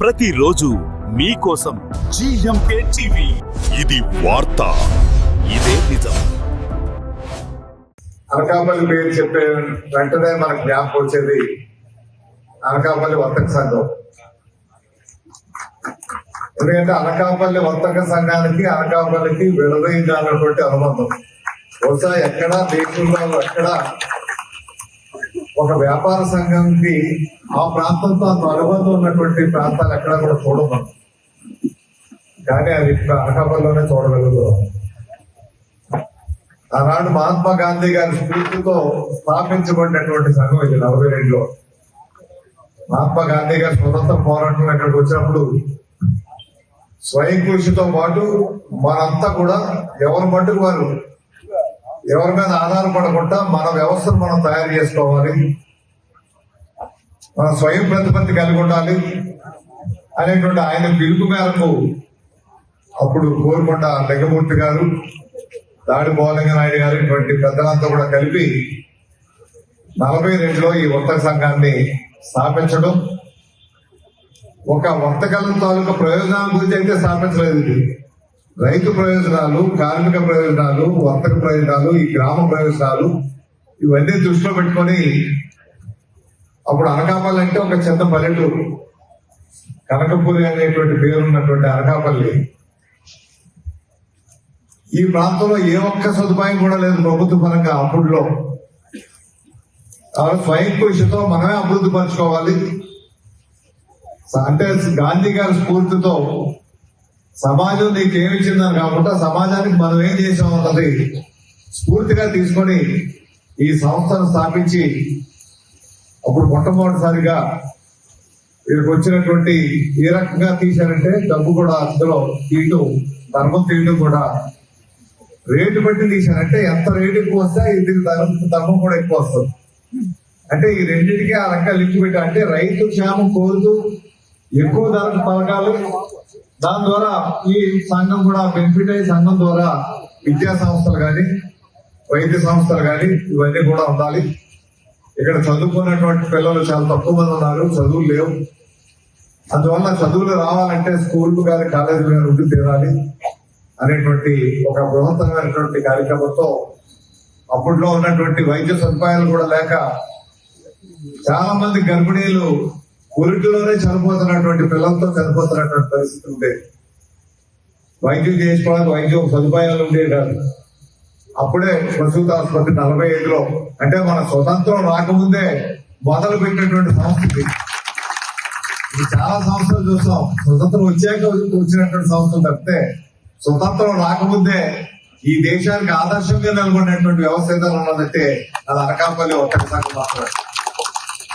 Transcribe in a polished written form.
ప్రతిరోజు మీకోసం GMK TV. ఇది వార్త, ఇదే నిజం. అనకాపల్లి పేరు చెప్పే వెంటనే మనకు జ్ఞాపకం వచ్చేది అనకాపల్లి వర్తక సంఘం. ఎందుకంటే అనకాపల్లి వర్తక సంఘానికి అనకాపల్లికి విడదీయాలన్నటువంటి అనుబంధం. బహుశా ఎక్కడ దేశంలో ఎక్కడ ఒక వ్యాపార సంఘంకి ఆ ప్రాంతంతో అంత అనుబంధం ఉన్నటువంటి ప్రాంతాలు ఎక్కడా కూడా చూడము. కానీ అది అనకాపల్లిలోనే చూడగలుగుతాం. ఆనాడు మహాత్మా గాంధీ గారి స్ఫూర్తితో స్థాపించబడినటువంటి సంఘం ఇది 42లో. మహాత్మా గాంధీ గారి స్వతంత్ర పోరాటం ఇక్కడికి వచ్చినప్పుడు స్వయం కృషితో పాటు మనంతా కూడా ఎవరి మట్టుకు వారు ఎవరి మీద ఆధారపడకుండా మన వ్యవస్థను మనం తయారు చేసుకోవాలి, మన స్వయం ప్రతిపత్తి కలిగి ఉండాలి అనేటువంటి ఆయన పిలుపు మేరకు అప్పుడు కోరుకొండ లింగమూర్తి గారు, దాడి బోలంగనాయుడు గారు ఇటువంటి పెద్దలంతా కూడా కలిపి 42లో ఈ వర్తక సంఘాన్ని స్థాపించడం. ఒక వర్తకాల తాలూకా ప్రయోజనాల గురించి అయితే స్థాపించలేదు. ఇది రైతు ప్రయోజనాలు, కార్మిక ప్రయోజనాలు, వర్తక ప్రయోజనాలు, ఈ గ్రామ ప్రయోజనాలు ఇవన్నీ దృష్టిలో పెట్టుకొని అప్పుడు అనకాపల్లి అంటే ఒక చిన్న పల్లెటూరు, కనకపూరి అనేటువంటి పేరున్నటువంటి అనకాపల్లి. ఈ ప్రాంతంలో ఏ ఒక్క సదుపాయం కూడా లేదు ప్రభుత్వ పరంగా అప్పుడులో. స్వయం కృషితో మనమే అభివృద్ధి పరచుకోవాలి. అంటే గాంధీ గారి స్ఫూర్తితో సమాజం నీకు ఏమిచ్చిందని కాకుండా సమాజానికి మనం ఏం చేసామన్నది స్ఫూర్తిగా తీసుకొని ఈ సంస్థను స్థాపించి అప్పుడు మొట్టమొదటిసారిగా వీరికి వచ్చినటువంటి ఏ రకంగా తీశారంటే డబ్బు కూడా అందులో తీయటం, ధర్మం తీయటం కూడా రేటు బట్టి తీశారంటే ఎంత రేటు ఎక్కువ వస్తే ఇది ధర్మం కూడా ఎక్కువ వస్తుంది. అంటే ఈ రెండింటికి ఆ రకంగా లింక్ పెట్టా. అంటే రైతు క్షేమం కోరుతూ ఎక్కువ ధరకు పథకాలు, దాని ద్వారా ఈ సంఘం కూడా బెనిఫిట్ అయ్యే సంఘం ద్వారా విద్యా సంస్థలు కానీ వైద్య సంస్థలు కానీ ఇవన్నీ కూడా ఉండాలి. ఇక్కడ చదువుకున్నటువంటి పిల్లలు చాలా తక్కువ మంది ఉన్నారు, చదువులు లేవు. అందువల్ల చదువులు రావాలంటే స్కూల్ కానీ కాలేజీలు కానీ ఉండి తీరాలి అనేటువంటి ఒక బృహత్తరమైనటువంటి కార్యక్రమంతో అప్పట్లో ఉన్నటువంటి వైద్య సదుపాయాలు కూడా లేక చాలా మంది గర్భిణీలు ఉరిటిలోనే చనిపోతున్నటువంటి పిల్లలతో చనిపోతున్నటువంటి పరిస్థితి ఉండేది. వైద్యం చేసుకోవడానికి వైద్యం సదుపాయాలు ఉండేవి కాదు. అప్పుడే ప్రసూత ఆసుపత్రి 45లో, అంటే మన స్వతంత్రం రాకముందే మొదలు పెట్టినటువంటి సంస్థ ఇది. చాలా సంస్థలు చూస్తాం, స్వతంత్రం వచ్చాక వచ్చినటువంటి సంస్థలు తప్పితే స్వతంత్రం రాకముందే ఈ దేశానికి ఆదర్శంగా నిలబడినటువంటి వ్యవస్థ ఏదైనా ఉన్నదంటే అది అనకాపల్లి వర్తక సంఘం మాత్రమే.